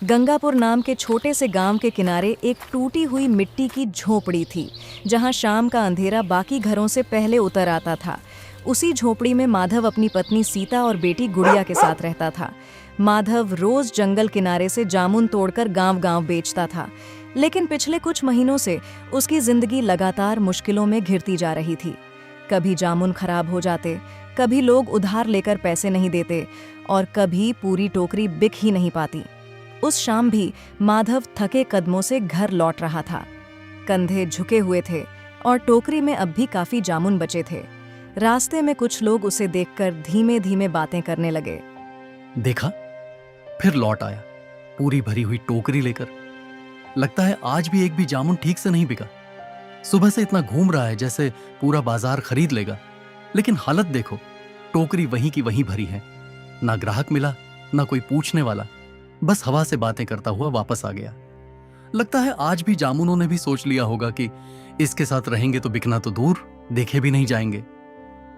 गंगापुर नाम के छोटे से गांव के किनारे एक टूटी हुई मिट्टी की झोपड़ी थी, जहां शाम का अंधेरा बाकी घरों से पहले उतर आता था। उसी झोपड़ी में माधव अपनी पत्नी सीता और बेटी गुड़िया के साथ रहता था। माधव रोज जंगल किनारे से जामुन तोड़कर गांव-गांव बेचता था, लेकिन पिछले कुछ महीनों से उसकी जिंदगी लगातार मुश्किलों में घिरती जा रही थी। कभी जामुन खराब हो जाते, कभी लोग उधार लेकर पैसे नहीं देते और कभी पूरी टोकरी बिक ही नहीं पाती। उस शाम भी माधव थके कदमों से घर लौट रहा था। कंधे झुके हुए थे और टोकरी में अब भी काफी जामुन बचे थे। रास्ते में कुछ लोग उसे देखकर धीमे-धीमे बातें करने लगे। देखा, फिर लौट आया, पूरी भरी हुई टोकरी लेकर। लगता है आज भी एक भी जामुन ठीक से नहीं बिका। सुबह से इतना घूम रहा है जैसे पूरा बाजार खरीद लेगा, लेकिन हालत देखो, टोकरी वहीं की वहीं भरी है। ना ग्राहक मिला, ना कोई पूछने वाला, बस हवा से बातें करता हुआ वापस आ गया। लगता है आज भी जामुनों ने भी सोच लिया होगा कि इसके साथ रहेंगे तो बिकना तो दूर, देखे भी नहीं जाएंगे।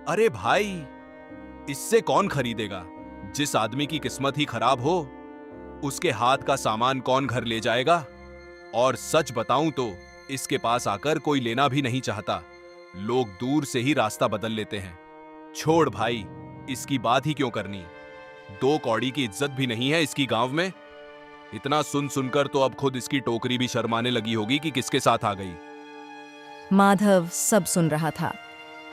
अरे भाई, इससे कौन खरीदेगा? जिस आदमी की किस्मत ही खराब हो, उसके हाथ का सामान कौन घर ले जाएगा? और सच बताऊं तो इसके पास आकर कोई लेना भी नहीं चाहता। लोग दूर से ही रास्ता बदल लेते हैं। छोड़ भाई, इसकी बात ही क्यों करनी? 2 कौड़ी की इज्जत भी नहीं है इसकी गांव में। इतना सुन सुनकर तो अब खुद इसकी टोकरी भी शर्माने लगी होगी कि किसके साथ आ गई। माधव सब सुन रहा था,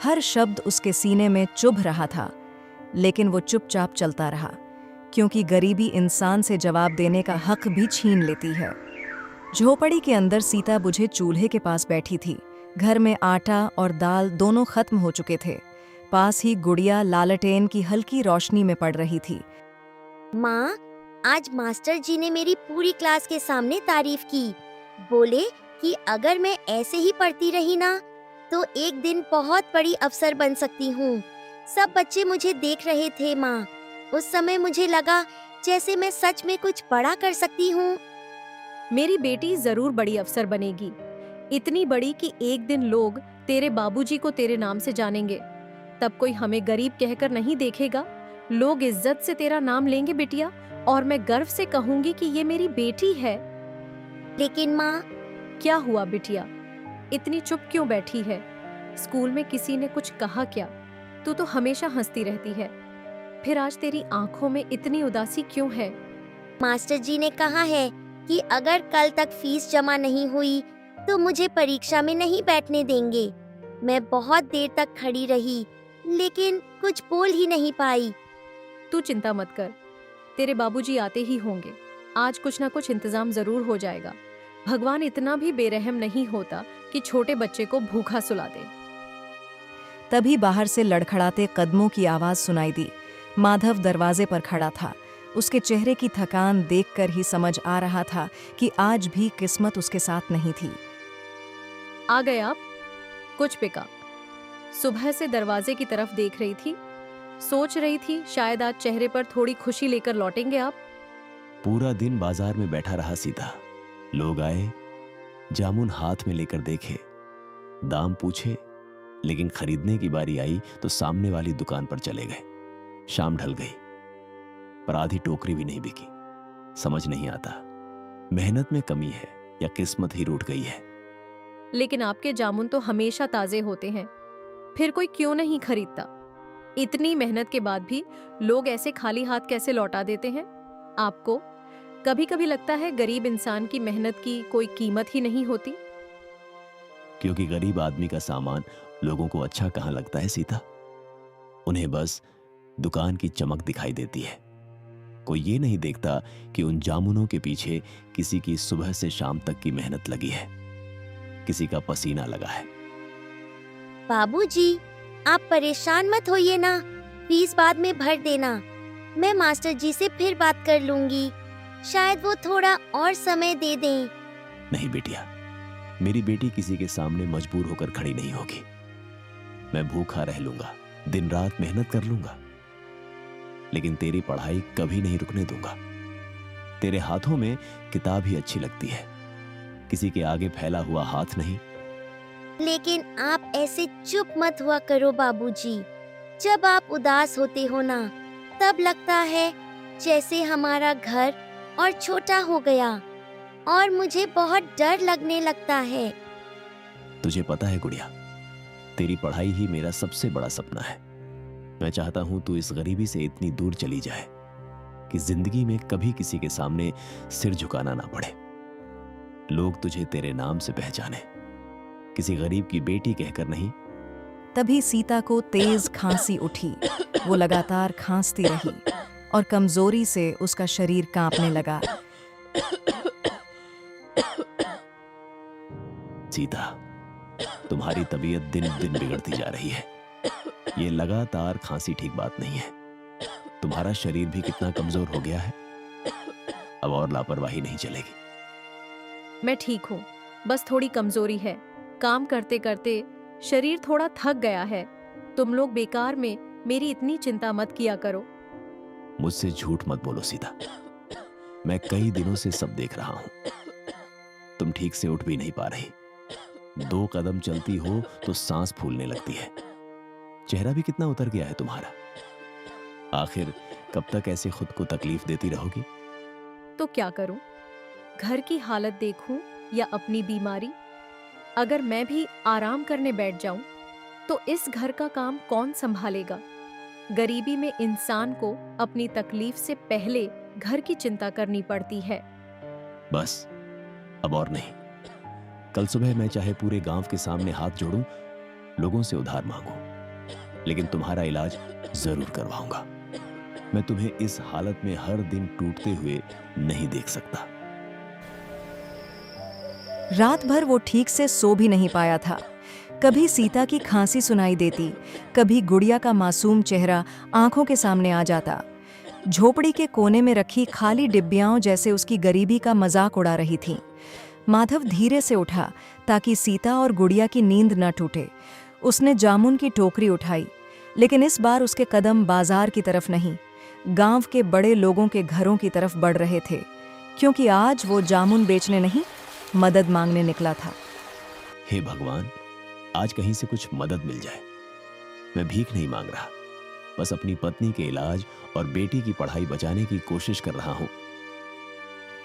हर शब्द उसके सीने में चुभ रहा था, लेकिन वो चुपचाप चलता रहा, क्योंकि गरीबी इंसान से जवाब देने का हक भी छीन लेती है। झोपड़ी के अंदर सीता बुझे चूल्हे के पास बैठी थी। घर में आटा और दाल दोनों खत्म हो चुके थे। पास ही गुड़िया लालटेन की हल्की रोशनी में पड़ रही थी। माँ, आज मास्टर जी ने मेरी पूरी क्लास के सामने तारीफ की। बोले कि अगर मैं ऐसे ही पढ़ती रही ना, तो एक दिन बहुत बड़ी अफसर बन सकती हूँ। सब बच्चे मुझे देख रहे थे माँ। उस समय मुझे लगा जैसे मैं सच में कुछ बड़ा कर सकती हूँ। मेरी बेटी जरूर बड़ी अफसर बनेगी, इतनी बड़ी कि एक दिन लोग तेरे बाबूजी को तेरे नाम से जानेंगे। तब कोई हमें गरीब कहकर नहीं देखेगा, लोग इज्जत से तेरा नाम लेंगे बिटिया, और मैं गर्व से कहूंगी कि ये मेरी बेटी है। लेकिन माँ। क्या हुआ बिटिया, इतनी चुप क्यों बैठी है? स्कूल में किसी ने कुछ कहा क्या? तू तो हमेशा हंसती रहती है, फिर आज तेरी आंखों में इतनी उदासी क्यों है? मास्टर जी ने कहा है कि अगर कल तक फीस जमा नहीं हुई तो मुझे परीक्षा में नहीं बैठने देंगे। मैं बहुत देर तक खड़ी रही, लेकिन कुछ बोल ही नहीं पाई। तू चिंता मत कर, तेरे बाबूजी आते ही होंगे। आज कुछ ना कुछ इंतजाम जरूर हो जाएगा। भगवान इतना भी बेरहम नहीं होता कि छोटे बच्चे को भूखा सुला दे। तभी बाहर से लड़खड़ाते कदमों की आवाज सुनाई दी। माधव दरवाजे पर खड़ा था। उसके चेहरे की थकान देखकर ही समझ आ रहा था कि आज भी किस्मत उसके साथ नहीं थी। आ गए आप? कुछ पिका? सुबह से दरवाजे की तरफ देख रही थी, सोच रही थी शायद आज चेहरे पर थोड़ी खुशी लेकर लौटेंगे आप। पूरा दिन बाजार में बैठा रहा सीता। लोग आए, जामुन हाथ में लेकर देखे, दाम पूछे, लेकिन खरीदने की बारी आई तो सामने वाली दुकान पर चले गए। शाम ढल गई, पर आधी टोकरी भी नहीं बिकी। समझ नहीं आता, मेहनत में कमी है या किस्मत ही रूठ गई है। लेकिन आपके जामुन तो हमेशा ताजे होते हैं, फिर कोई क्यों नहीं खरीदता? इतनी मेहनत के बाद भी लोग ऐसे खाली हाथ कैसे लौटा देते हैं? आपको कभी कभी लगता है गरीब इंसान की मेहनत की कोई कीमत ही नहीं होती? क्योंकि गरीब आदमी का सामान लोगों को अच्छा कहाँ लगता है सीता? उन्हें बस दुकान की चमक दिखाई देती है। कोई ये नहीं देखता कि उन जामुनों के पीछे किसी की सुबह से शाम तक की मेहनत लगी है, किसी का पसीना लगा है। बाबूजी, आप परेशान मत होइए ना, फीस बाद में भर देना। मैं मास्टर जी से फिर बात कर लूंगी, शायद वो थोड़ा और समय दे दें। नहीं बेटिया, मेरी बेटी किसी के सामने मजबूर होकर खड़ी नहीं होगी। मैं भूखा रह लूंगा, दिन रात मेहनत कर लूंगा, लेकिन तेरी पढ़ाई कभी नहीं रुकने दूंगा। तेरे हाथों में किताब ही अच्छी लगती है, किसी के आगे फैला हुआ हाथ नहीं। लेकिन आप ऐसे चुप मत हुआ करो बाबूजी। जब आप उदास होते हो ना, तब लगता है जैसे हमारा घर और छोटा हो गया और मुझे बहुत डर लगने लगता है। तुझे पता है गुड़िया, तेरी पढ़ाई ही मेरा सबसे बड़ा सपना है। मैं चाहता हूं तू इस गरीबी से इतनी दूर चली जाए कि जिंदगी में कभी किसी के सामने सिर झुकाना ना पड़े। लोग तुझे तेरे नाम से पहचाने, किसी गरीब की बेटी कहकर नहीं। तभी सीता को तेज खांसी उठी। वो लगातार खांसती रही और कमजोरी से उसका शरीर कांपने लगा। सीता, तुम्हारी तबीयत दिन दिन बिगड़ती जा रही है। ये लगातार खांसी ठीक बात नहीं है। तुम्हारा शरीर भी कितना कमजोर हो गया है। अब और लापरवाही नहीं चलेगी। मैं ठीक हूँ, बस थोड़ी कमजोरी है। काम करते करते शरीर थोड़ा थक गया है। तुम लोग बेकार में मेरी इतनी चिंता मत किया करो। मुझसे झूठ मत बोलो सीता। मैं कई दिनों से सब देख रहा हूं। तुम ठीक से उठ भी नहीं पा रही। 2 कदम चलती हो तो सांस फूलने लगती है। चेहरा भी कितना उतर गया है तुम्हारा। आखिर कब तक ऐसे खुद को तकलीफ देती रहोगी? तो क्या करूं? घर की हालत देखूं या अपनी बीमारी? अगर मैं भी आराम करने बैठ जाऊं तो इस घर का काम कौन संभालेगा? गरीबी में इंसान को अपनी तकलीफ से पहले घर की चिंता करनी पड़ती है। बस, अब और नहीं। कल सुबह मैं चाहे पूरे गांव के सामने हाथ जोड़ूं, लोगों से उधार मांगूं, लेकिन तुम्हारा इलाज जरूर करवाऊंगा। मैं तुम्हें इस हालत में हर दिन टूटते हुए नहीं देख सकता। रात भर वो ठीक से सो भी नहीं पाया था। कभी सीता की खांसी सुनाई देती, कभी गुड़िया का मासूम चेहरा आंखों के सामने आ जाता। झोपड़ी के कोने में रखी खाली डिब्बियाओं जैसे उसकी गरीबी का मजाक उड़ा रही थीं। माधव धीरे से उठा ताकि सीता और गुड़िया की नींद न टूटे। उसने जामुन की टोकरी उठाई, लेकिन इस बार उसके कदम बाजार की तरफ नहीं, गांव के बड़े लोगों के घरों की तरफ बढ़ रहे थे, क्योंकि आज वो जामुन बेचने नहीं, मदद मांगने निकला था। हे भगवान, आज कहीं से कुछ मदद मिल जाए। मैं भीख नहीं मांग रहा, बस अपनी पत्नी के इलाज और बेटी की पढ़ाई बचाने की कोशिश कर रहा हूं।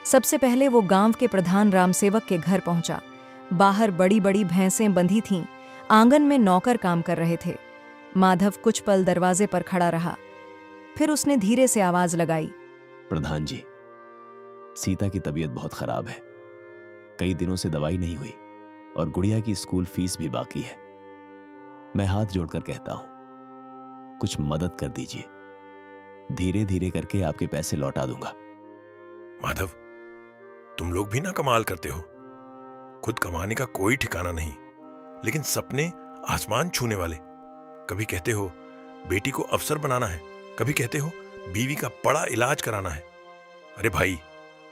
सबसे पहले वो गांव के प्रधान रामसेवक के घर पहुंचा। बाहर बड़ी बड़ी भैंसें बंधी थीं, आंगन में नौकर काम कर रहे थे। माधव कुछ पल दरवाजे पर खड़ा रहा, फिर उसने धीरे से आवाज लगाई। प्रधान जी, सीता की तबीयत बहुत खराब है। कई दिनों से दवाई नहीं हुई और गुड़िया की स्कूल फीस भी बाकी है। मैं हाथ जोड़कर कहता हूं, कुछ मदद कर दीजिए। धीरे धीरे करके आपके पैसे लौटा दूंगा। माधव, तुम लोग भी ना कमाल करते हो। खुद कमाने का कोई ठिकाना नहीं, लेकिन सपने आसमान छूने वाले। कभी कहते हो बेटी को अफसर बनाना है, कभी कहते हो बीवी का बड़ा इलाज कराना है। अरे भाई,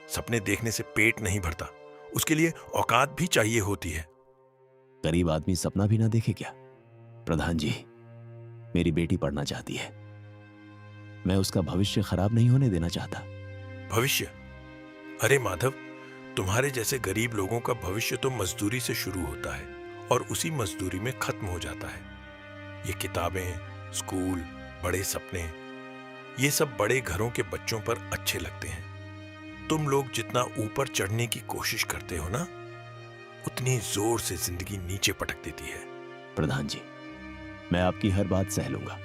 सपने देखने से पेट नहीं भरता, उसके लिए औकात भी चाहिए होती है। गरीब आदमी सपना भी ना देखे क्या? प्रधान जी, मेरी बेटी पढ़ना चाहती है। मैं उसका भविष्य खराब नहीं होने देना चाहता। भविष्य? अरे माधव, तुम्हारे जैसे गरीब लोगों का भविष्य तो मजदूरी से शुरू होता है और उसी मजदूरी में खत्म हो जाता है। ये किताबें, स्कूल, बड़े सपने, ये सब बड़े घरों के बच्चों पर अच्छे लगते हैं। तुम लोग जितना ऊपर चढ़ने की कोशिश करते हो ना, उतनी जोर से जिंदगी नीचे पटक देती है। प्रधान जी, मैं आपकी हर बात सह लूंगा,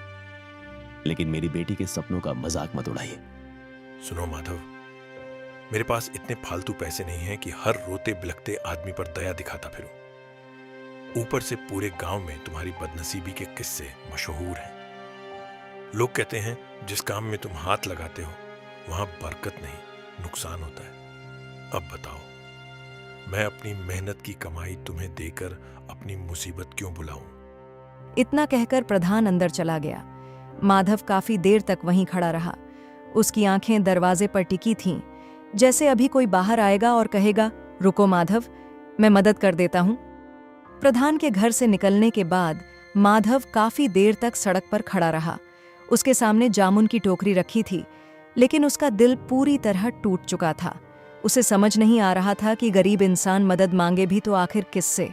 लेकिन मेरी बेटी के सपनों का मजाक मत उड़ाइए। सुनो माधव, मेरे पास इतने फालतू पैसे नहीं हैं कि हर रोते बिलखते आदमी पर दया दिखाता फिरूं। ऊपर से पूरे गांव में तुम्हारी बदनसीबी के किस्से मशहूर हैं। लोग कहते हैं जिस काम में तुम हाथ लगाते हो वहां बरकत नहीं, नुकसान होता है। अब बताओ, मैं अपनी मेहनत की कमाई तुम्हें देकर अपनी मुसीबत क्यों बुलाऊं? इतना कहकर प्रधान अंदर चला गया। माधव काफी देर तक वहीं खड़ा रहा। उसकी आंखें दरवाजे पर टिकी थीं, जैसे अभी कोई बाहर आएगा और कहेगा, रुको माधव, मैं मदद कर देता हूं। प्रधान के घर से निकलने के बाद माधव काफी देर तक सड़क पर खड़ा रहा। उसके सामने जामुन की टोकरी रखी थी, लेकिन उसका दिल पूरी तरह टूट चुका था। उसे समझ नहीं आ रहा था कि गरीब इंसान मदद मांगे भी तो आखिर किससे।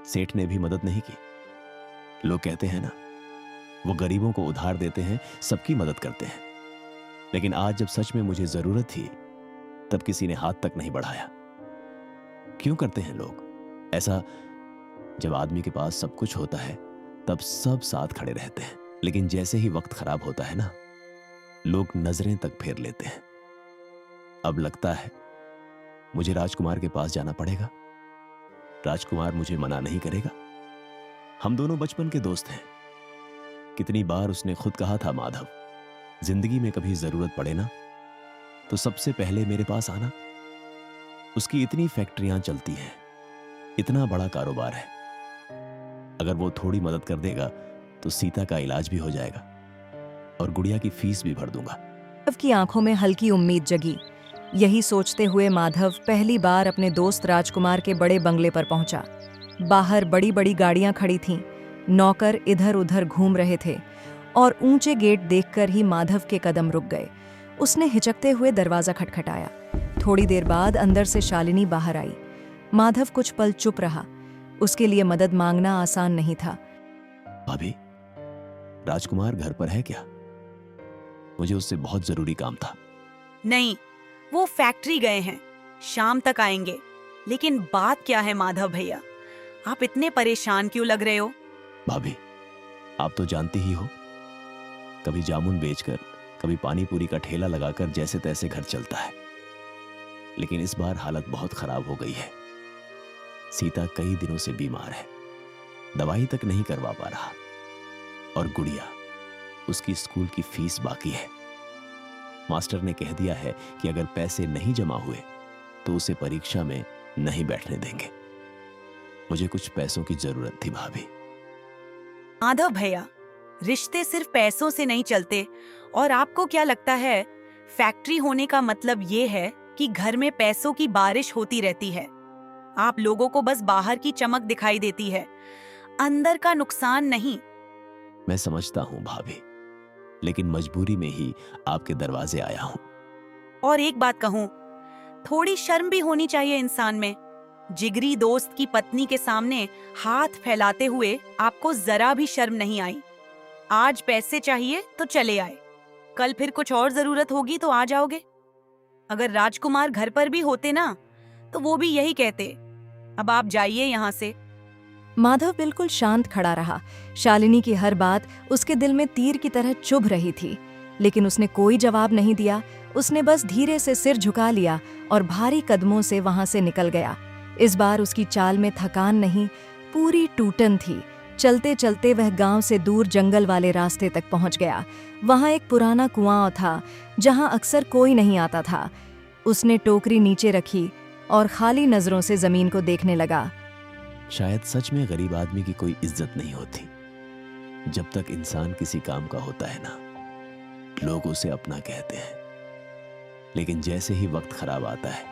सेठ ने भी मदद नहीं की। लोग कहते हैं ना, वो गरीबों को उधार देते हैं, सबकी मदद करते हैं। लेकिन आज जब सच में मुझे जरूरत थी तब किसी ने हाथ तक नहीं बढ़ाया। क्यों करते हैं लोग ऐसा? जब आदमी के पास सब कुछ होता है तब सब साथ खड़े रहते हैं, लेकिन जैसे ही वक्त खराब होता है ना, लोग नजरें तक फेर लेते हैं। अब लगता है मुझे राजकुमार के पास जाना पड़ेगा। राजकुमार मुझे मना नहीं करेगा। हम दोनों बचपन के दोस्त हैं। कितनी बार उसने खुद कहा था, माधव, जिंदगी में कभी जरूरत पड़े ना तो सबसे पहले मेरे पास आना। उसकी इतनी फैक्ट्रियां चलती हैं, इतना बड़ा कारोबार है। अगर वो थोड़ी मदद कर देगा तो सीता का इलाज भी हो जाएगा और गुड़िया की फीस भी भर दूंगा। माधव की आंखों में हल्की उम्मीद जगी। यही सोचते हुए माधव पहली बार अपने दोस्त राजकुमार के बड़े बंगले पर पहुंचा। बाहर बड़ी बड़ी गाड़ियां खड़ी थीं, नौकर इधर उधर घूम रहे थे और ऊंचे गेट देखकर ही माधव के कदम रुक गए। उसने हिचकते हुए दरवाजा खटखटाया। थोड़ी देर बाद अंदर से शालिनी बाहर आई। माधव कुछ पल चुप रहा। उसके लिए मदद मांगना आसान नहीं था। भाभी, राजकुमार घर पर है क्या? मुझे उससे बहुत जरूरी काम था। नहीं, वो फैक्ट्री गए हैं, शाम तक आएंगे। लेकिन बात क्या है माधव भैया, आप इतने परेशान क्यों लग रहे हो? भाभी, आप तो जानती ही हो, कभी जामुन बेचकर, कभी पानी पूरी का ठेला लगाकर जैसे तैसे घर चलता है। लेकिन इस बार हालत बहुत खराब हो गई है। सीता कई दिनों से बीमार है, दवाई तक नहीं करवा पा रहा, और गुड़िया, उसकी स्कूल की फीस बाकी है। मास्टर ने कह दिया है कि अगर पैसे नहीं जमा हुए तो उसे परीक्षा में नहीं बैठने देंगे। मुझे कुछ पैसों की जरूरत थी भाभी। माधव भैया, रिश्ते सिर्फ पैसों से नहीं चलते। और आपको क्या लगता है, फैक्ट्री होने का मतलब ये है कि घर में पैसों की बारिश होती रहती है? आप लोगों को बस बाहर की चमक दिखाई देती है, अंदर का नुकसान नहीं। मैं समझता हूं भाभी, लेकिन मजबूरी में ही आपके दरवाजे आया हूं। और एक बात कहूं, थोड़ी शर्म भी होनी चाहिए इंसान में। जिगरी दोस्त की पत्नी के सामने हाथ फैलाते हुए आपको जरा भी शर्म नहीं आई। आज पैसे चाहिए तो चले आए, कल फिर कुछ और जरूरत होगी तो आ जाओगे। अगर राजकुमार घर पर भी होते ना तो वो भी यही कहते, अब आप जाइए यहाँ से। माधव बिल्कुल शांत खड़ा रहा। शालिनी की हर बात उसके दिल में तीर की तरह चुभ रही थी, लेकिन उसने कोई जवाब नहीं दिया। उसने बस धीरे से सिर झुका लिया और भारी कदमों से वहां से निकल गया। इस बार उसकी चाल में थकान नहीं, पूरी टूटन थी। चलते चलते वह गांव से दूर जंगल वाले रास्ते तक पहुंच गया। वहां एक पुराना कुआं था जहां अक्सर कोई नहीं आता था। उसने टोकरी नीचे रखी और खाली नजरों से जमीन को देखने लगा। शायद सच में गरीब आदमी की कोई इज्जत नहीं होती। जब तक इंसान किसी काम का होता है ना, लोग उसे अपना कहते हैं, लेकिन जैसे ही वक्त खराब आता है,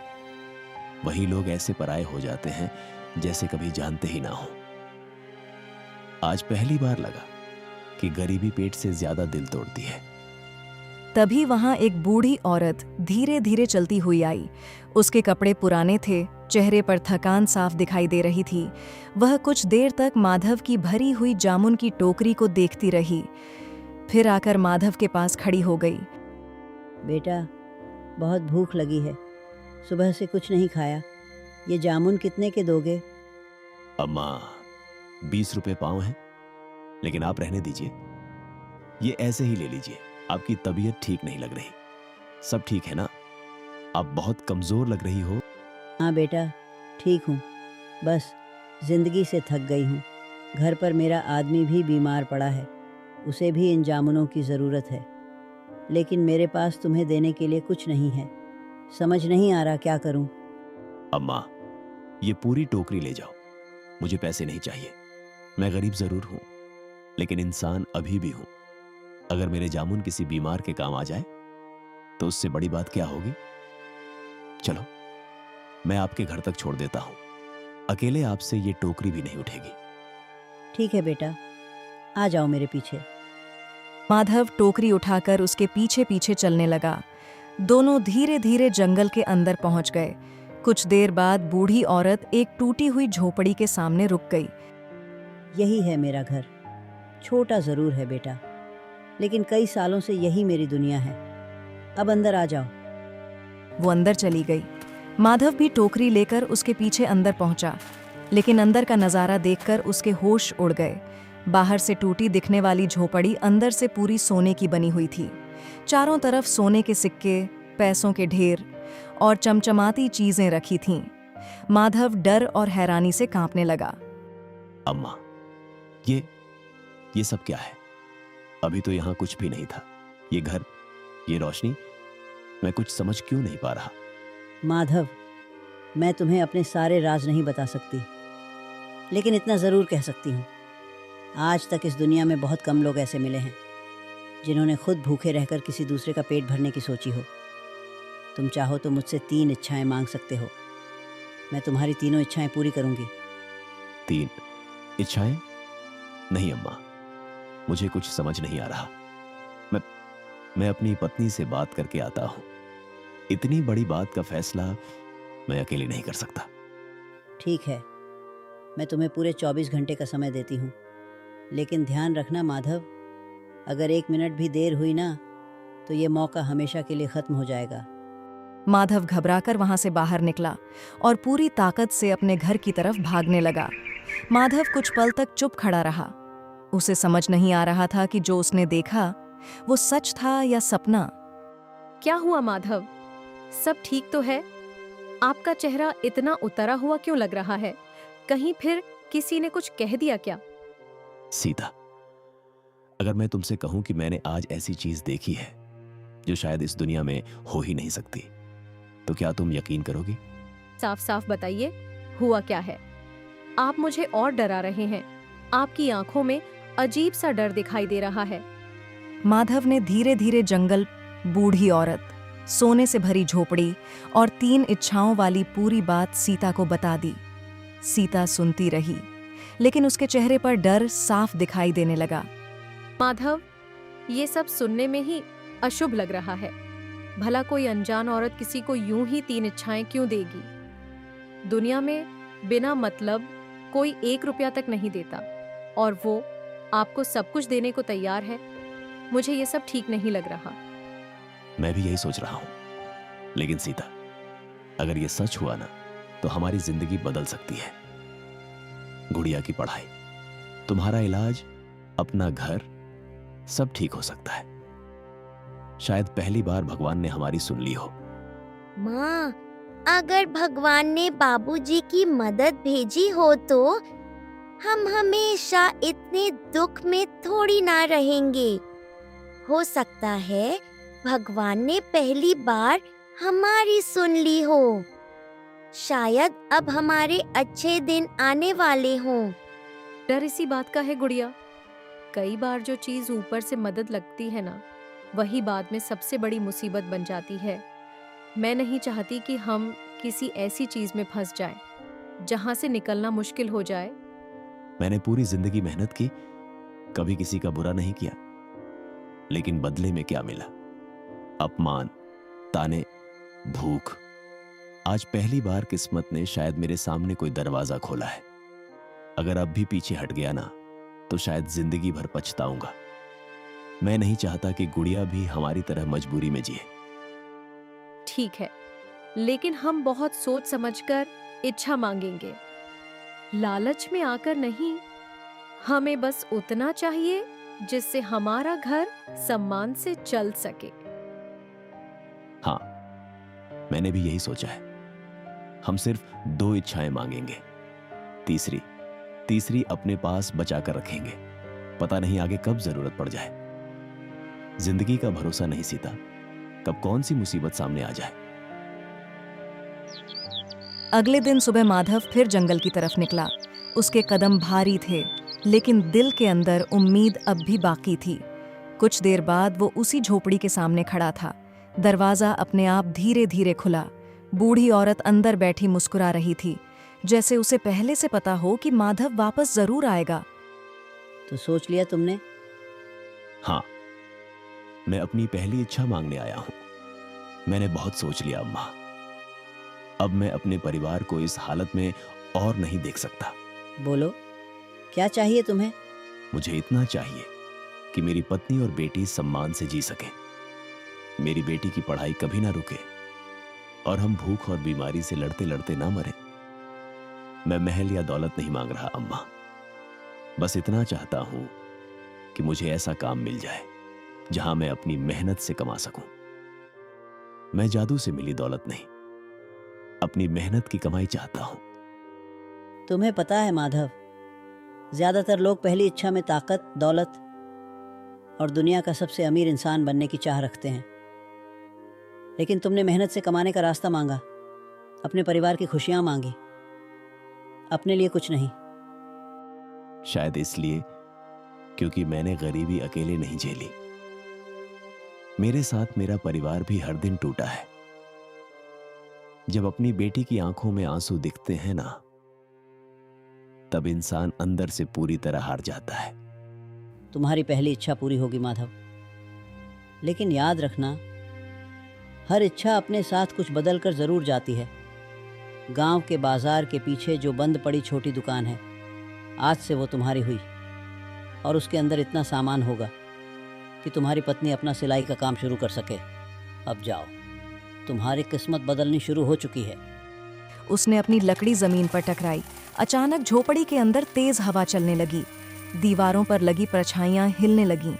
वही लोग ऐसे पराये हो जाते हैं जैसे कभी जानते ही ना हो। आज पहली बार लगा कि गरीबी पेट से ज्यादा दिल तोड़ती है। तभी वहां एक बूढ़ी औरत धीरे धीरे चलती हुई आई। उसके कपड़े पुराने थे, चेहरे पर थकान साफ दिखाई दे रही थी। वह कुछ देर तक माधव की भरी हुई जामुन की टोकरी को देखती रही, फिर आकर माधव के पास खड़ी हो गई। बेटा, बहुत भूख लगी है, सुबह से कुछ नहीं खाया। ये जामुन कितने के दोगे? अम्मा, 20 रुपए पाव हैं, लेकिन आप रहने दीजिए। ये ऐसे ही ले लीजिए। आपकी तबीयत ठीक नहीं लग रही। सब ठीक है ना? आप बहुत कमजोर लग रही हो। हाँ बेटा, ठीक हूँ, बस जिंदगी से थक गई हूँ। घर पर मेरा आदमी भी बीमार पड़ा है, उसे भी इन जामुनों की ज़रूरत है, लेकिन मेरे पास तुम्हें देने के लिए कुछ नहीं है। समझ नहीं आ रहा क्या करूँ। अम्मा, ये पूरी टोकरी ले जाओ। मुझे पैसे नहीं चाहिए। मैं गरीब जरूर हूं, लेकिन इंसान अभी भी हूं। अगर मेरे जामुन किसी बीमार के काम आ जाए तो उससे बड़ी बात क्या होगी। चलो, मैं आपके घर तक छोड़ देता हूं। अकेले आपसे ये टोकरी भी नहीं उठेगी। ठीक है बेटा, आ जाओ मेरे पीछे। माधव टोकरी उठाकर उसके पीछे पीछे चलने लगा। दोनों धीरे धीरे जंगल के अंदर पहुंच गए। कुछ देर बाद बूढ़ी औरत एक टूटी हुई झोपड़ी के सामने रुक गई। यही है मेरा घर। छोटा ज़रूर है बेटा, लेकिन कई सालों से यही मेरी दुनिया है। अब अंदर आ जाओ। वो अंदर चली गई। माधव भी टोकरी लेकर उसके पीछे अंदर पहुंचा, लेकिन अंदर का नजारा देखकर उसके होश उड़ गए। बाहर से टूटी दिखने वाली झोपड़ी अंदर से पूरी सोने की बनी हुई थी। चारों तरफ सोने के सिक्के, पैसों के ढेर और चमचमाती चीजें रखी थीं। माधव डर और हैरानी से कांपने लगा। अम्मा, ये सब क्या है? अभी तो यहाँ कुछ भी नहीं था। ये घर, ये रोशनी, मैं कुछ समझ क्यों नहीं पा रहा। माधव, मैं तुम्हें अपने सारे राज नहीं बता सकती, लेकिन इतना ज़रूर कह सकती हूँ, आज तक इस दुनिया में बहुत कम लोग ऐसे मिले हैं जिन्होंने खुद भूखे रहकर किसी दूसरे का पेट भरने की सोची हो। तुम चाहो तो मुझसे 3 इच्छाएं मांग सकते हो। मैं तुम्हारी तीनों इच्छाएं पूरी करूंगी। 3 इच्छाएं? नहीं अम्मा, मुझे कुछ समझ नहीं आ रहा। मैं अपनी पत्नी से बात करके आता हूं। इतनी बड़ी बात का फैसला मैं अकेले नहीं कर सकता। ठीक है, मैं तुम्हें पूरे 24 घंटे का समय देती हूँ, लेकिन ध्यान रखना माधव, अगर 1 मिनट भी देर हुई ना तो ये मौका हमेशा के लिए खत्म हो जाएगा। माधव घबराकर वहां से बाहर निकला और पूरी ताकत से अपने घर की तरफ भागने लगा। माधव कुछ पल तक चुप खड़ा रहा। उसे समझ नहीं आ रहा था कि जो उसने देखा वो सच था या सपना। क्या हुआ माधव? सब ठीक तो है? आपका चेहरा इतना उतरा हुआ क्यों लग रहा है? कहीं फिर किसी ने कुछ कह दिया क्या? सीता, अगर मैं तुमसे कहूं कि मैंने आज ऐसी चीज देखी है जो शायद इस दुनिया में हो ही नहीं सकती, तो क्या तुम यकीन करोगी? साफ साफ बताइए, हुआ क्या है? आप मुझे और डरा रहे हैं। आपकी आंखों में अजीब सा डर दिखाई दे रहा है। माधव ने धीरे धीरे जंगल, बूढ़ी औरत, सोने से भरी झोपड़ी और 3 इच्छाओं वाली पूरी बात सीता को बता दी। सीता सुनती रही, लेकिन उसके चेहरे पर डर साफ दिखाई देने लगा। माधव, ये सब सुनने में ही अशुभ लग रहा है। भला कोई अनजान औरत किसी को यूं ही 3 इच्छाएं क्यों देगी? दुनिया में बिना मतलब कोई 1 रुपया तक नहीं देता, और वो आपको सब कुछ देने को तैयार है। मुझे ये सब ठीक नहीं लग रहा। मैं भी यही सोच रहा हूं, लेकिन सीता, अगर ये सच हुआ ना तो हमारी जिंदगी बदल सकती है। गुड़िया की पढ़ाई, तुम्हारा इलाज, अपना घर, सब ठीक हो सकता है। शायद पहली बार भगवान ने हमारी सुन ली हो। माँ, अगर भगवान ने बाबूजी की मदद भेजी हो तो हम हमेशा इतने दुख में थोड़ी ना रहेंगे। हो सकता है भगवान ने पहली बार हमारी सुन ली हो। शायद अब हमारे अच्छे दिन आने वाले हों। डर इसी बात का है गुड़िया। कई बार जो चीज ऊपर से मदद लगती है ना, वही बाद में सबसे बड़ी मुसीबत बन जाती है। मैं नहीं चाहती कि हम किसी ऐसी चीज में फंस जाएं, जहां से निकलना मुश्किल हो जाए। मैंने पूरी जिंदगी मेहनत की, कभी किसी का बुरा नहीं किया, लेकिन बदले में क्या मिला? अपमान, ताने, भूख। आज पहली बार किस्मत ने शायद मेरे सामने कोई दरवाजा खोला है। अगर अब भी पीछे हट गया ना तो शायद जिंदगी भर पछताऊंगा। मैं नहीं चाहता कि गुड़िया भी हमारी तरह मजबूरी में जिए। ठीक है, लेकिन हम बहुत सोच समझकर इच्छा मांगेंगे, लालच में आकर नहीं। हमें बस उतना चाहिए जिससे हमारा घर सम्मान से चल सके। हाँ, मैंने भी यही सोचा है। हम सिर्फ 2 इच्छाएं मांगेंगे, तीसरी अपने पास बचा कर रखेंगे। पता नहीं आगे कब जरूरत पड़ जाए। जिंदगी का भरोसा नहीं सीता, कब कौन सी मुसीबत सामने आ जाए। अगले दिन सुबह माधव फिर जंगल की तरफ निकला। उसके कदम भारी थे, लेकिन दिल के अंदर उम्मीद अब भी बाकी थी। कुछ देर बाद वो उसी झोपड़ी के सामने खड़ा था। दरवाजा अपने आप धीरे धीरे खुला। बूढ़ी औरत अंदर बैठी मुस्कुरा रही थी, जैसे उसे पहले से पता हो कि माधव वापस जरूर आएगा। तो सोच लिया तुमने? हाँ, मैं अपनी पहली इच्छा मांगने आया हूं। मैंने बहुत सोच लिया अम्मा। अब मैं अपने परिवार को इस हालत में और नहीं देख सकता। बोलो, क्या चाहिए तुम्हें? मुझे इतना चाहिए कि मेरी पत्नी और बेटी सम्मान से जी सके। मेरी बेटी की पढ़ाई कभी ना रुके और हम भूख और बीमारी से लड़ते लड़ते ना मरे। मैं महल या दौलत नहीं मांग रहा अम्मा, बस इतना चाहता हूं कि मुझे ऐसा काम मिल जाए जहां मैं अपनी मेहनत से कमा सकूं। मैं जादू से मिली दौलत नहीं, अपनी मेहनत की कमाई चाहता हूं। तुम्हें पता है माधव, ज्यादातर लोग पहली इच्छा में ताकत, दौलत और दुनिया का सबसे अमीर इंसान बनने की चाह रखते हैं। लेकिन तुमने मेहनत से कमाने का रास्ता मांगा, अपने परिवार की खुशियां मांगी, अपने लिए कुछ नहीं। शायद इसलिए क्योंकि मैंने गरीबी अकेले नहीं झेली। मेरे साथ मेरा परिवार भी हर दिन टूटा है। जब अपनी बेटी की आंखों में आंसू दिखते हैं ना, तब इंसान अंदर से पूरी तरह हार जाता है। तुम्हारी पहली इच्छा पूरी होगी माधव, लेकिन याद रखना, हर इच्छा अपने साथ कुछ बदल कर जरूर जाती है। गांव के बाजार के पीछे जो बंद पड़ी छोटी दुकान है, आज से वो तुम्हारी हुई और उसके अंदर इतना सामान होगा कि तुम्हारी पत्नी अपना सिलाई का काम शुरू कर सके। अब जाओ, तुम्हारी किस्मत बदलनी शुरू हो चुकी है। उसने अपनी लकड़ी जमीन पर टकराई। अचानक झोपड़ी के अंदर तेज हवा चलने लगी। दीवारों पर लगी परछाइयां हिलने लगीं।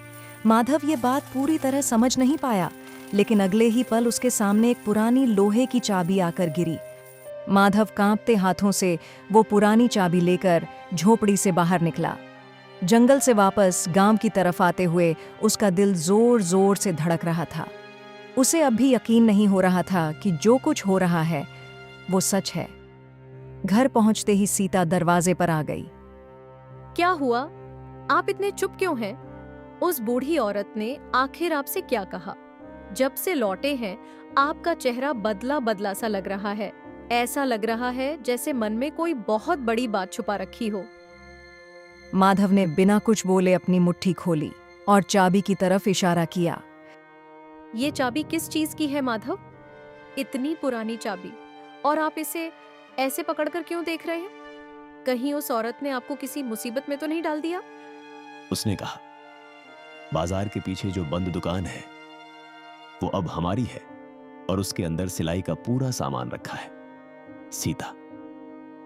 माधव ये बात पूरी तरह समझ नहीं पाया, लेकिन अगले ही पल उसके सामने एक पुरानी लोहे की चाबी आकर गिरी। माधव कांपते हाथों से वो पुरानी चाबी लेकर झोपड़ी से बाहर निकला। जंगल से वापस गांव की तरफ आते हुए उसका दिल जोर जोर से धड़क रहा था। उसे अब भी यकीन नहीं हो रहा था कि जो कुछ हो रहा है वो सच है। घर पहुंचते ही सीता दरवाजे पर आ गई। क्या हुआ? आप इतने चुप क्यों हैं? उस बूढ़ी औरत ने आखिर आपसे क्या कहा? जब से लौटे हैं आपका चेहरा बदला बदला सा लग रहा है। ऐसा लग रहा है जैसे मन में कोई बहुत बड़ी बात छुपा रखी हो। माधव ने बिना कुछ बोले अपनी मुट्ठी खोली और चाबी की तरफ इशारा किया। ये चाबी किस चीज की है माधव? इतनी पुरानी चाबी, और आप इसे ऐसे पकड़कर क्यों देख रहे हैं? कहीं उस औरत ने आपको किसी मुसीबत में तो नहीं डाल दिया? उसने कहा, बाजार के पीछे जो बंद दुकान है वो अब हमारी है और उसके अंदर सिलाई का पूरा सामान रखा है। सीता,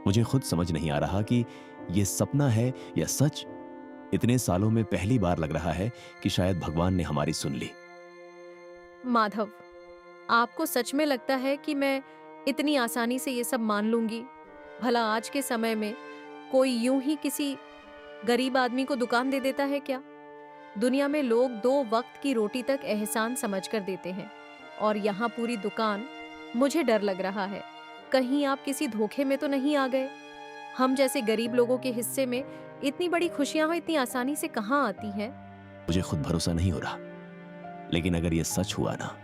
मुझे खुद समझ नहीं आ रहा कि ये सपना है या सच। इतने सालों में पहली बार लग रहा है कि शायद भगवान ने हमारी सुन ली। माधव, आपको सच में लगता है कि मैं इतनी आसानी से ये सब मान लूंगी? भला आज के समय में कोई यूं ही किसी गरीब आदमी को दुकान दे देता है क्या? दुनिया में लोग 2 वक्त की रोटी तक एहसान समझकर देते हैं, और यहाँ पूरी दुकान। मुझे डर लग रहा है, कहीं आप किसी धोखे में तो नहीं आ गए? हम जैसे गरीब लोगों के हिस्से में इतनी बड़ी खुशियां इतनी आसानी से कहाँ आती हैं? मुझे खुद भरोसा नहीं हो रहा, लेकिन अगर ये सच हुआ ना,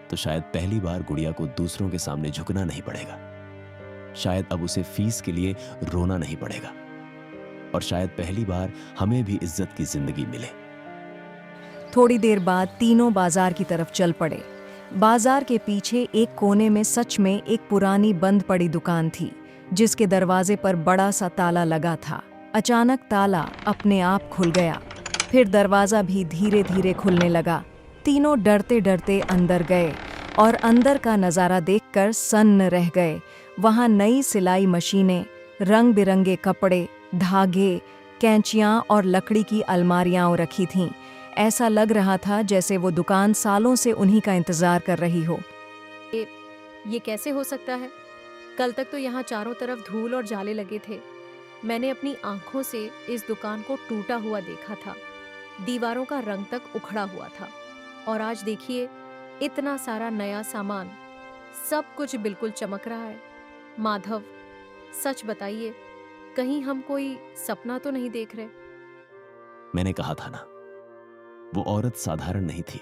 तो शायद पहली बार गुड़िया को दूसरों के सामने झुकना नहीं पड़ेगा। शायद अब उसे फीस के लिए रोना नहीं पड़ेगा, और शायद पहली बार हमें भी इज्जत की जिंदगी मिले। थोड़ी देर बाद तीनों बाजार की तरफ चल पड़े। बाजार के पीछे एक कोने में सच में एक पुरानी बंद पड़ी दुकान थी, जिसके दरवाजे पर बड़ा सा ताला लगा था। अचानक ताला अपने आप खुल गया, फिर दरवाजा भी धीरे धीरे खुलने लगा। तीनों डरते डरते अंदर गए और अंदर का नज़ारा देखकर सन्न रह गए। वहाँ नई सिलाई मशीनें, रंग बिरंगे कपड़े, धागे, कैंचियाँ और लकड़ी की अलमारियाँ रखी थीं। ऐसा लग रहा था जैसे वो दुकान सालों से उन्हीं का इंतजार कर रही हो। ये कैसे हो सकता है? कल तक तो यहाँ चारों तरफ धूल और जाले लगे थे। मैंने अपनी आंखों से इस दुकान को टूटा हुआ देखा था। दीवारों का रंग तक उखड़ा हुआ था, और आज देखिए इतना सारा नया सामान, सब कुछ बिल्कुल चमक रहा है। माधव, सच बताइए, कहीं हम कोई सपना तो नहीं देख रहे? मैंने कहा था ना, वो औरत साधारण नहीं थी।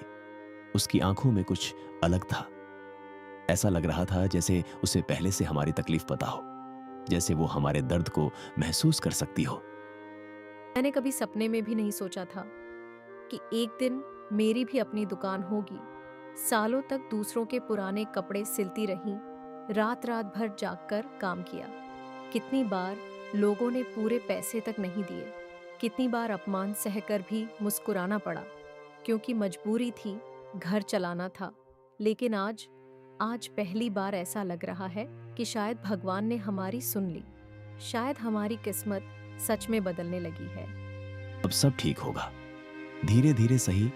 उसकी आंखों में कुछ अलग था। ऐसा लग रहा था जैसे उसे पहले से हमारी तकलीफ पता हो, जैसे वो हमारे दर्द को महसूस कर सकती हो। मैंने कभी सपने में भी नहीं सोचा था कि एक दिन मेरी भी अपनी दुकान होगी। सालों तक दूसरों के पुराने कपड़े सिलती रही, रात रात भर जागकर काम किया। कितनी बार लोगों ने पूरे पैसे तक नहीं दिए, कितनी बार अपमान सहकर भी मुस्कुराना पड़ा, क्योंकि मजबूरी थी, घर चलाना था। लेकिन आज आज पहली बार ऐसा लग रहा है कि शायद भगवान ने हमारी सुन ली। शायद हमारी किस्मत सच में बदलने लगी है। अब सब ठीक होगा, धीरे धीरे सही,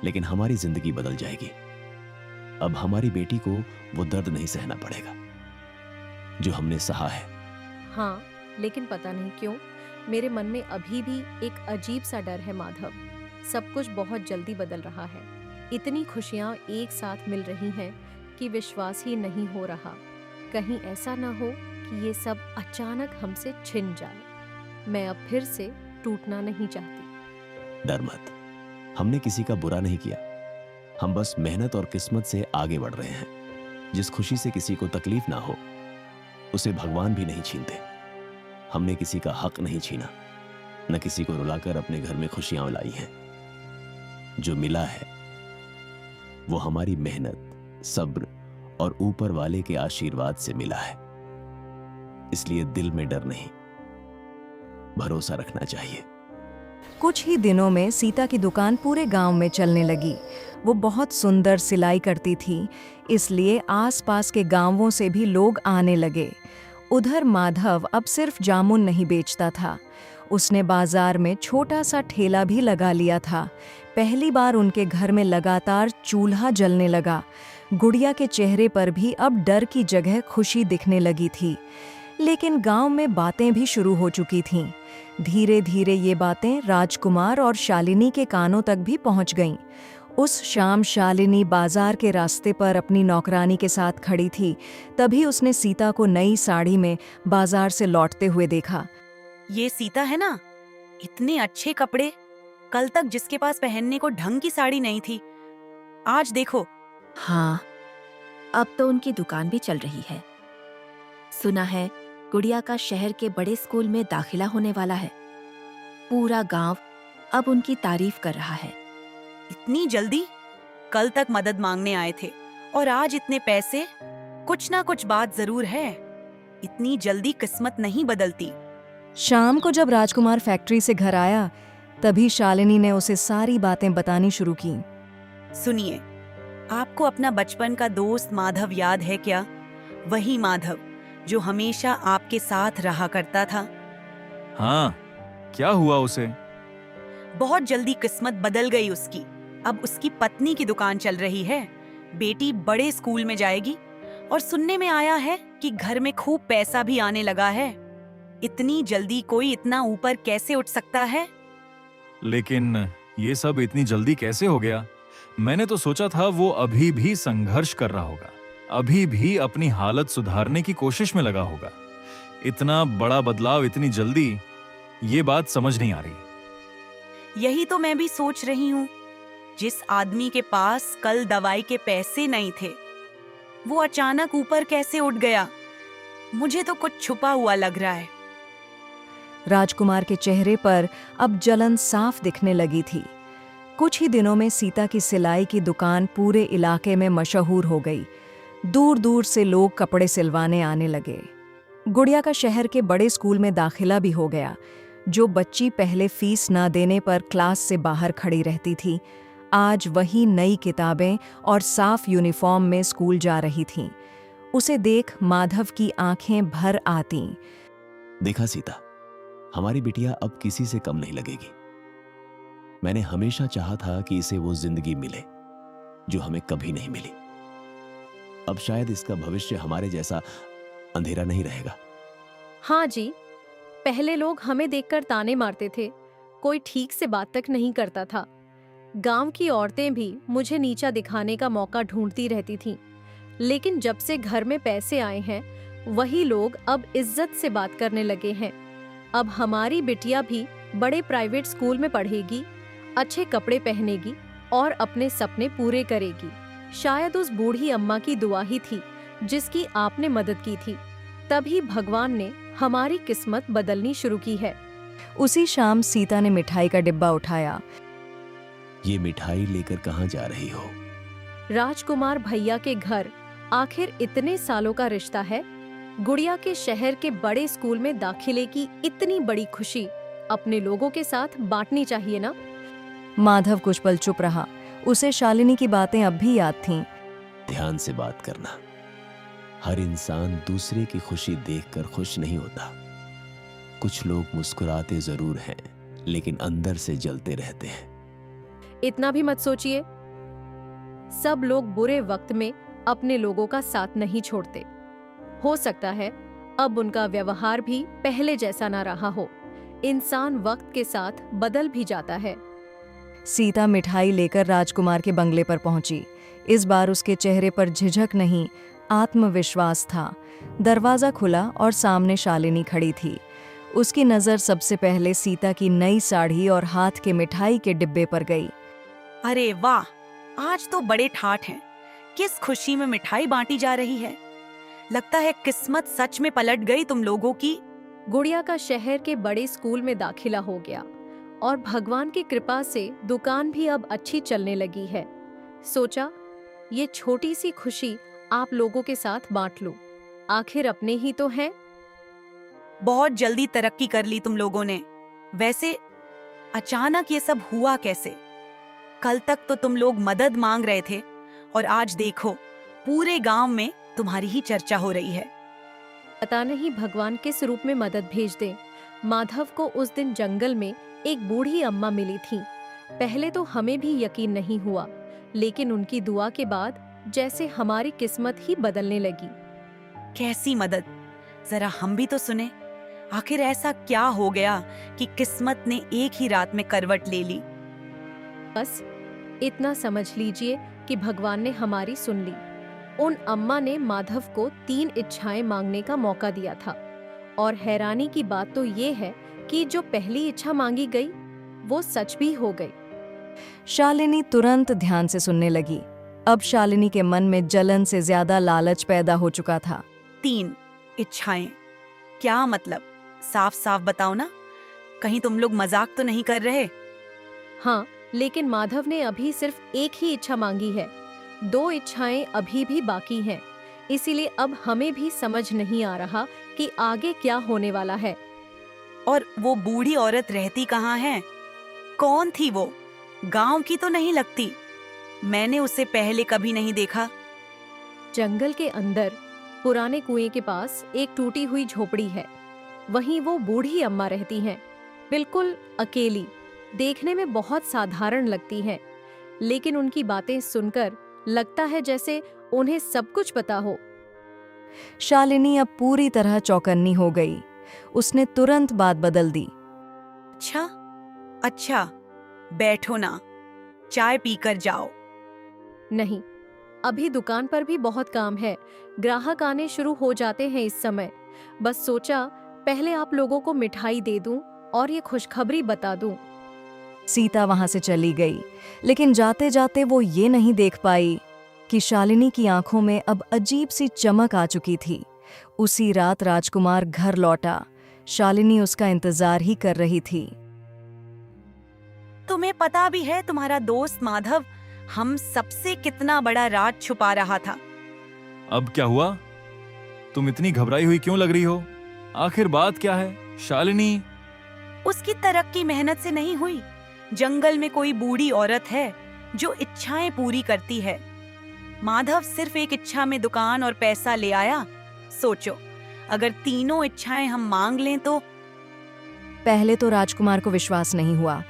लेकिन हमारी जिंदगी बदल जाएगी। अब हमारी बेटी को वो दर्द नहीं सहना पड़ेगा जो हमने सहा है। हाँ, लेकिन पता नहीं क्यों मेरे मन में अभी भी एक अजीब सा डर है माधव। सब कुछ बहुत जल्दी बदल रहा है। इतनी खुशियाँ एक साथ मिल रही हैं कि विश्वास ही नहीं हो रहा। कहीं ऐसा ना हो कि ये सब अचानक हमसे छिन जाए। मैं अब फिर से टूटना नहीं चाहती। डर मत, हमने किसी का बुरा नहीं किया। हम बस मेहनत और किस्मत से आगे बढ़ रहे हैं। जिस खुशी से किसी को तकलीफ ना हो उसे भगवान भी नहीं छीनते। हमने किसी का हक नहीं छीना, न किसी को रुलाकर अपने घर में खुशियां लाई हैं। जो मिला है वो हमारी मेहनत, सब्र और ऊपर वाले के आशीर्वाद से मिला है। इसलिए दिल में डर नहीं, भरोसा रखना चाहिए। कुछ ही दिनों में सीता की दुकान पूरे गांव में चलने लगी। वो बहुत सुंदर सिलाई करती थी, इसलिए आसपास के गांवों से भी लोग आने लगे। उधर माधव अब सिर्फ जामुन नहीं बेचता था, उसने बाजार में छोटा सा ठेला भी लगा लिया था। पहली बार उनके घर में लगातार चूल्हा जलने लगा। गुड़िया के चेहरे पर भी अब डर की जगह खुशी दिखने लगी थी। लेकिन गांव में बातें भी शुरू हो चुकी थीं। धीरे धीरे ये बातें राजकुमार और शालिनी के कानों तक भी पहुंच गईं। उस शाम शालिनी बाजार के रास्ते पर अपनी नौकरानी के साथ खड़ी थी। तभी उसने सीता को नई साड़ी में बाजार से लौटते हुए देखा। ये सीता है ना? इतने अच्छे कपड़े। कल तक जिसके पास पहनने को ढंग की साड़ी नहीं थी, आज देखो। हाँ, अब तो उनकी दुकान भी चल रही है। सुना है गुड़िया का शहर के बड़े स्कूल में दाखिला होने वाला है। पूरा गांव अब उनकी तारीफ कर रहा है। इतनी जल्दी? कल तक मदद मांगने आए थे और आज इतने पैसे। कुछ ना कुछ बात जरूर है। इतनी जल्दी किस्मत नहीं बदलती। शाम को जब राजकुमार फैक्ट्री से घर आया, तभी शालिनी ने उसे सारी बातें बतानी शुरू की। सुनिए, आपको अपना बचपन का दोस्त माधव याद है क्या? वही माधव जो हमेशा आपके साथ रहा करता था। हाँ, क्या हुआ उसे? बहुत जल्दी किस्मत बदल गई उसकी। अब उसकी पत्नी की दुकान चल रही है, बेटी बड़े स्कूल में जाएगी और सुनने में आया है कि घर में खूब पैसा भी आने लगा है। इतनी जल्दी कोई इतना ऊपर कैसे उठ सकता है? लेकिन ये सब इतनी जल्दी कैसे हो गया? मैंने तो सोचा था वो अभी भी संघर्ष कर रहा होगा, अभी भी अपनी हालत सुधारने की कोशिश में लगा होगा। इतना बड़ा बदलाव इतनी जल्दी, ये बात समझ नहीं आ रही। यही तो मैं भी सोच रही हूँ। जिस आदमी के पास कल दवाई के पैसे नहीं थे, वो अचानक ऊपर कैसे उठ गया? मुझे तो कुछ छुपा हुआ लग रहा है। राजकुमार के चेहरे पर अब जलन साफ दिखने लगी थी। कुछ ही दिनों में सीता की सिलाई की दुकान पूरे इलाके में मशहूर हो गई। दूर दूर से लोग कपड़े सिलवाने आने लगे। गुड़िया का शहर के बड़े स्कूल में दाखिला भी हो गया। जो बच्ची पहले फीस ना देने पर क्लास से बाहर खड़ी रहती थी, आज वही नई किताबें और साफ यूनिफॉर्म में स्कूल जा रही थीं। उसे देख माधव की आंखें भर आतीं। देखा सीता, हमारी बिटिया अब किसी से कम नहीं लगेगी। मैंने हमेशा चाहा था कि इसे वो जिंदगी मिले जो हमें कभी नहीं मिली। अब शायद इसका भविष्य हमारे जैसा अंधेरा नहीं रहेगा। हाँ जी, पहले लोग हमें देखकर ताने मारते थे, कोई ठीक से बात तक नहीं करता था। गांव की औरतें भी मुझे नीचा दिखाने का मौका ढूंढती रहती थीं। लेकिन जब से घर में पैसे आए हैं, वही लोग अब इज्जत से बात करने लगे हैं। अब हमारी बिटिया भी बड़े प्राइवेट स्कूल में पढ़ेगी, अच्छे कपड़े पहनेगी और अपने सपने पूरे करेगी। शायद उस बूढ़ी अम्मा की दुआ ही थी जिसकी आपने मदद की थी। तभी भगवान ने हमारी किस्मत बदलनी शुरू की है। उसी शाम सीता ने मिठाई का डिब्बा उठाया। ये मिठाई लेकर कहाँ जा रही हो? राजकुमार भैया के घर। आखिर इतने सालों का रिश्ता है। गुड़िया के शहर के बड़े स्कूल में दाखिले की इतनी बड़ी खुशी अपने लोगों के साथ बांटनी चाहिए ना। माधव कुछ पल चुप रहा। उसे शालिनी की बातें अब भी याद थीं। ध्यान से बात करना, हर इंसान दूसरे की खुशी देखकर खुश नहीं होता। कुछ लोग मुस्कुराते जरूर हैं, लेकिन अंदर से जलते रहते हैं। इतना भी मत सोचिए। सब लोग बुरे वक्त में अपने लोगों का साथ नहीं छोड़ते। हो सकता है अब उनका व्यवहार भी पहले जैसा ना रहा हो। इंसान वक्त के साथ बदल भी जाता है। सीता मिठाई लेकर राजकुमार के बंगले पर पहुंची। इस बार उसके चेहरे पर झिझक नहीं, आत्मविश्वास था। दरवाजा खुला और सामने शालिनी खड़ी थी। उसकी नजर सबसे पहले सीता की नई साड़ी और हाथ के मिठाई के डिब्बे पर गई। अरे वाह, आज तो बड़े ठाठ हैं। किस खुशी में मिठाई बांटी जा रही है। लगता है किस्मत सच में पलट गई तुम लोगों की। गुड़िया का शहर के बड़े स्कूल में दाखिला हो गया और भगवान की कृपा से दुकान भी अब अच्छी चलने लगी है। सोचा ये छोटी सी खुशी आप लोगों के साथ बांट लूं। आखिर अपने ही तो हैं। बहुत जल्दी तरक्की कर ली तुम लोगों ने। वैसे अचानक ये सब हुआ कैसे? कल तक तो तुम लोग मदद मांग रहे थे और आज देखो पूरे गांव में तुम्हारी ही चर्चा हो रही है। पता नहीं भगवान किस रूप में मदद भेज दे। माधव को उस दिन जंगल में एक बूढ़ी अम्मा मिली थी। पहले तो हमें भी यकीन नहीं हुआ, लेकिन उनकी दुआ के बाद जैसे हमारी किस्मत ही बदलने लगी। कैसी मदद? जरा हम भी तो सुने। आखिर ऐसा क्या हो गया कि किस्मत ने एक ही रात में करवट ले ली? बस इतना समझ लीजिए कि भगवान ने हमारी सुन ली। उन अम्मा ने माधव को 3 इच्छाएं मांगने का मौका दिया था और हैरानी की बात तो ये है कि जो पहली इच्छा मांगी गई वो सच भी हो गई। शालिनी तुरंत ध्यान से सुनने लगी। अब शालिनी के मन में जलन से ज्यादा लालच पैदा हो चुका था। 3 इच्छाएं? क्या मतलब? साफ साफ बताओ ना, कहीं तुम लोग मजाक तो नहीं कर रहे? हाँ, लेकिन माधव ने अभी सिर्फ एक ही इच्छा मांगी है। 2 इच्छाएं अभी भी बाकी हैं। इसीलिए अब हमें भी समझ नहीं आ रहा कि आगे क्या होने वाला है। और वो बूढ़ी औरत रहती कहाँ है? कौन थी वो? गांव की तो नहीं लगती। मैंने उसे पहले कभी नहीं देखा। जंगल के अंदर पुराने कुएं के पास एक टूटी हुई झोपड़ी है। वहीं वो बूढ़ी अम्मा रहती हैं, बिल्कुल अकेली। देखने में बहुत साधारण लगती हैं, लेकिन उनकी बातें सुनकर लगता है जैसे उन्हें सब कुछ पता हो। शालिनी अब पूरी तरह चौकन्नी हो गई। उसने तुरंत बात बदल दी। अच्छा, बैठो ना, चाय पीकर जाओ। नहीं, अभी दुकान पर भी बहुत काम है। ग्राहक आने शुरू हो जाते हैं इस समय। बस सोचा पहले आप लोगों को मिठाई दे दूं और ये खुशखबरी बता दूं। सीता वहां से चली गई, लेकिन जाते जाते वो ये नहीं देख पाई कि शालिनी की आंखों में अब अजीब सी चमक आ चुकी थी। उसी रात राजकुमार घर लौटा। शालिनी उसका इंतजार ही कर रही थी। तुम्हें पता भी है तुम्हारा दोस्त माधव हम सबसे कितना बड़ा राज छुपा रहा था। अब क्या हुआ? तुम इतनी घबराई हुई क्यों लग रही हो? आखिर बात क्या है शालिनी? उसकी तरक्की मेहनत से नहीं हुई। जंगल में कोई बूढ़ी औरत है जो इच्छाएं पूरी करती है। माधव सिर्फ एक इच्छा में दुकान और पैसा ले आया। सोचो, अगर तीनों इच्छाएं हम मांग लें तो। पहले तो राजकुमार को विश्वास नहीं हुआ,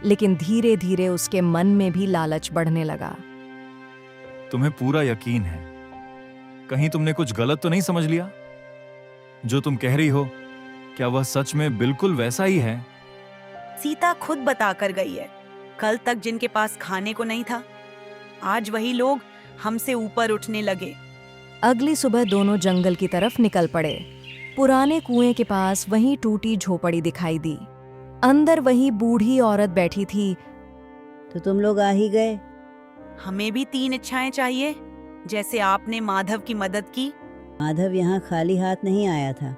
लेकिन धीरे धीरे उसके मन में भी लालच बढ़ने लगा। तुम्हें पूरा यकीन है? कहीं तुमने कुछ गलत तो नहीं समझ लिया? जो तुम कह रही हो, क्या वह सच में बिल्कुल वैसा ही है? सीता खुद बता कर गई है। कल तक जिनके पास खाने को नहीं था, आज वही लोग हमसे ऊपर उठने लगे। अगली सुबह दोनों जंगल की तरफ निकल पड़े। पुराने कुएं के पास वहीं टूटी झोपड़ी दिखाई दी। अंदर वही बूढ़ी औरत बैठी थी। तो तुम लोग आ ही गए? हमें भी 3 इच्छाएं चाहिए, जैसे आपने माधव की मदद की। माधव यहाँ खाली हाथ नहीं आया था।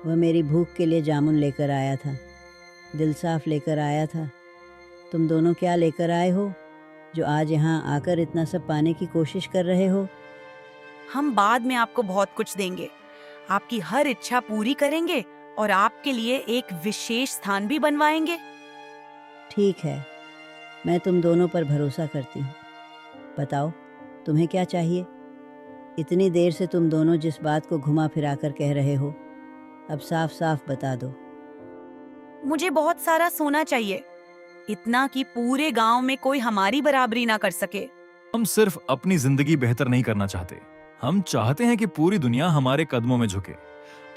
वह मेरी भूख के लिए जामुन लेकर आया था, दिल साफ लेकर आया था। तुम दोनों क्या लेकर आए हो जो आज यहाँ आकर इतना सब पाने की कोशिश कर रहे हो? हम बाद में आपको बहुत कुछ देंगे। आपकी हर इच्छा पूरी करेंगे और आपके लिए एक विशेष स्थान भी बनवाएंगे। ठीक है, मैं तुम दोनों पर भरोसा करती हूँ। बताओ, तुम्हें क्या चाहिए? इतनी देर से तुम दोनों जिस बात को घुमा फिरा कर कह रहे हो, अब साफ साफ बता दो। मुझे बहुत सारा सोना चाहिए, इतना कि पूरे गांव में कोई हमारी बराबरी ना कर सके। हम सिर्फ अपनी जिंदगी बेहतर नहीं करना चाहते, हम चाहते हैं कि पूरी दुनिया हमारे कदमों में झुके।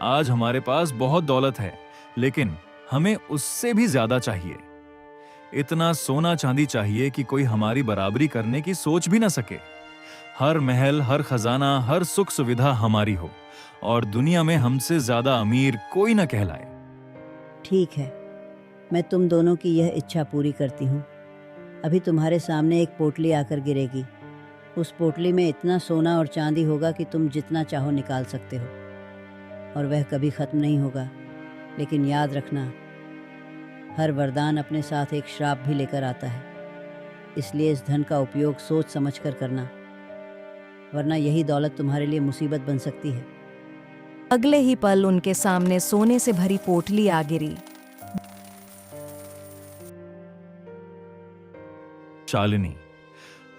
आज हमारे पास बहुत दौलत है, लेकिन हमें उससे भी ज्यादा चाहिए। इतना सोना चांदी चाहिए कि कोई हमारी बराबरी करने की सोच भी ना सके। हर महल, हर खजाना, हर सुख सुविधा हमारी हो और दुनिया में हमसे ज्यादा अमीर कोई ना कहलाए। ठीक है, मैं तुम दोनों की यह इच्छा पूरी करती हूँ। अभी तुम्हारे सामने एक पोटली आकर गिरेगी। उस पोटली में इतना सोना और चांदी होगा कि तुम जितना चाहो निकाल सकते हो, और वह कभी खत्म नहीं होगा। लेकिन याद रखना, हर वरदान अपने साथ एक श्राप भी लेकर आता है, इसलिए इस धन का उपयोग सोच समझ कर करना, वरना यही दौलत तुम्हारे लिए मुसीबत बन सकती है। अगले ही पल उनके सामने सोने से भरी पोटली आ गिरी। शालिनी,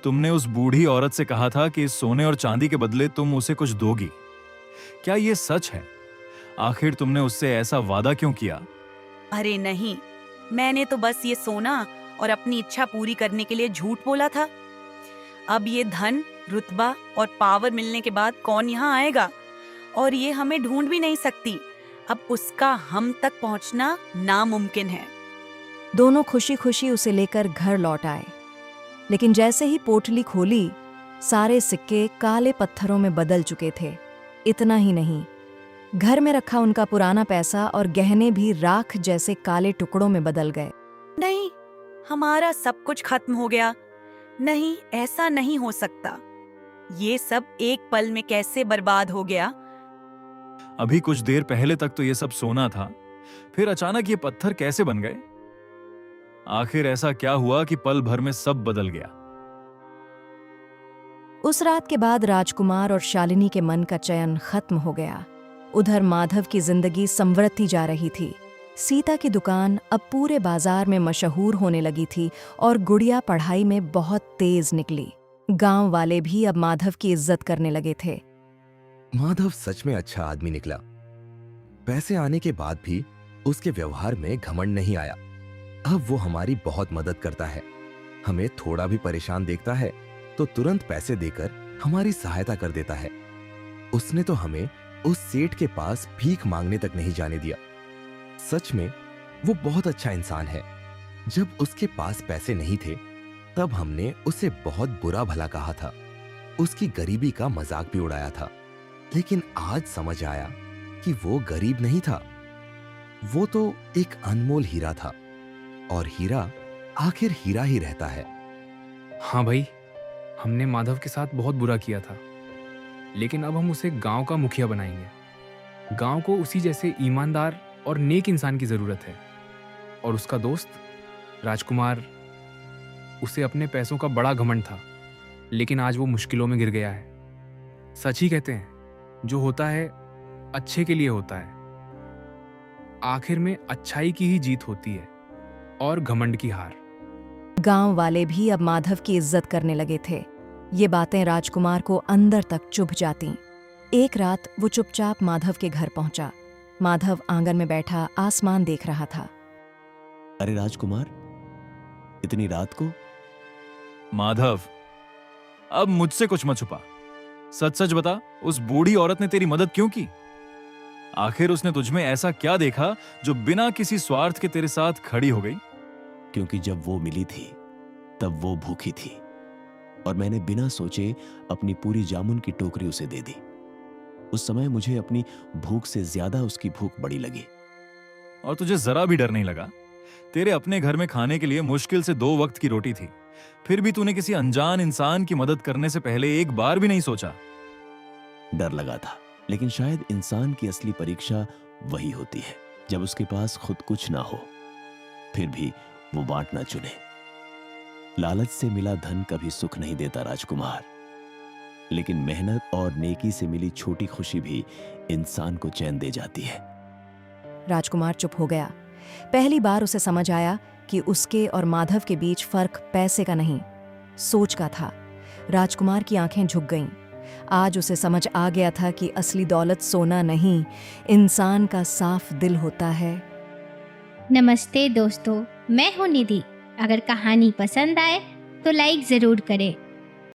तुमने उस बूढ़ी औरत से कहा था कि इस सोने और चांदी के बदले तुम उसे कुछ दोगी। क्या ये सच है? आखिर तुमने उससे ऐसा वादा क्यों किया? अरे नहीं, मैंने तो बस ये सोना और अपनी इच्छा पूरी करने के लिए झूठ बोला था। अब ये धन, रुतबा और पावर मिलने के बाद कौन यहाँ आएगा, और ये हमें ढूंढ भी नहीं सकती। अब उसका हम तक पहुंचना नामुमकिन है। दोनों खुशी खुशी उसे लेकर घर लौट आए, लेकिन जैसे ही पोटली खोली, सारे सिक्के काले पत्थरों में बदल चुके थे। इतना ही नहीं, घर में रखा उनका पुराना पैसा और गहने भी राख जैसे काले टुकड़ों में बदल गए। नहीं, हमारा सब कुछ खत्म हो गया। नहीं, ऐसा नहीं हो सकता। ये सब एक पल में कैसे बर्बाद हो गया? अभी कुछ देर पहले तक तो ये सब सोना था, फिर अचानक ये पत्थर कैसे बन गए? आखिर ऐसा क्या हुआ कि पल भर में सब बदल गया? उस रात के बाद राजकुमार और शालिनी के मन का चयन खत्म हो गया। उधर माधव की जिंदगी संवरती जा रही थी। सीता की दुकान अब पूरे बाजार में मशहूर होने लगी थी और गुड़िया पढ़ाई में बहुत तेज निकली। गांव वाले भी अब माधव की इज्जत करने लगे थे। माधव सच में अच्छा आदमी निकला। पैसे आने के बाद भी उसके व्यवहार में घमंड नहीं आया। अब वो हमारी बहुत मदद करता है। हमें थोड़ा भी परेशान देखता है तो तुरंत पैसे देकर हमारी सहायता कर देता है। उसने तो हमें उस सेठ के पास भीख मांगने तक नहीं जाने दिया। सच में वो बहुत अच्छा इंसान है। जब उसके पास पैसे नहीं थे तब हमने उसे बहुत बुरा भला कहा था, उसकी गरीबी का मजाक भी उड़ाया था। लेकिन आज समझ आया कि वो गरीब नहीं था, वो तो एक अनमोल हीरा था, और हीरा आखिर हीरा ही रहता है। हाँ भाई, हमने माधव के साथ बहुत बुरा किया था, लेकिन अब हम उसे गांव का मुखिया बनाएंगे। गांव को उसी जैसे ईमानदार और नेक इंसान की जरूरत है। और उसका दोस्त राजकुमार, उसे अपने पैसों का बड़ा घमंड था, लेकिन आज वो मुश्किलों में गिर गया है। सच ही कहते हैं, जो होता है अच्छे के लिए होता है। आखिर में अच्छाई की ही जीत होती है और घमंड की हार। गांव वाले भी अब माधव की इज्जत करने लगे थे। ये बातें राजकुमार को अंदर तक चुभ जातीं। एक रात वो चुपचाप माधव के घर पहुंचा। माधव आंगन में बैठा आसमान देख रहा था। अरे राजकुमार, इतनी रात को? माधव, अब मुझसे कुछ मत छुपा। सच सच बता, उस बूढ़ी औरत ने तेरी मदद क्यों की? आखिर उसने तुझमें ऐसा क्या देखा जो बिना किसी स्वार्थ के तेरे साथ खड़ी हो गई? क्योंकि जब वो मिली थी तब वो भूखी थी, और मैंने बिना सोचे अपनी पूरी जामुन की टोकरी उसे दे दी। उस समय मुझे अपनी भूख से ज्यादा उसकी भूख बड़ी लगी। और तुझे जरा भी डर नहीं लगा? तेरे अपने घर में खाने के लिए मुश्किल से 2 वक्त की रोटी थी, फिर भी तूने किसी अनजान इंसान की मदद करने से पहले एक बार भी नहीं सोचा? डर लगा था, लेकिन शायद इंसान की असली परीक्षा वही होती है जब उसके पास खुद कुछ ना हो, फिर भी वो बांटना चुने। लालच से मिला धन कभी सुख नहीं देता राजकुमार, लेकिन मेहनत और नेकी से मिली छोटी खुशी भी इंसान को चैन दे जाती है। राजकुमार चुप हो गया। पहली बार उसे समझ आया कि उसके और माधव के बीच फर्क पैसे का नहीं, सोच का था। राजकुमार की आंखें झुक गईं। आज उसे समझ आ गया था कि असली दौलत सोना नहीं, इंसान का साफ दिल होता है। नमस्ते दोस्तों, मैं हूँ निधि। अगर कहानी पसंद आए तो लाइक ज़रूर करें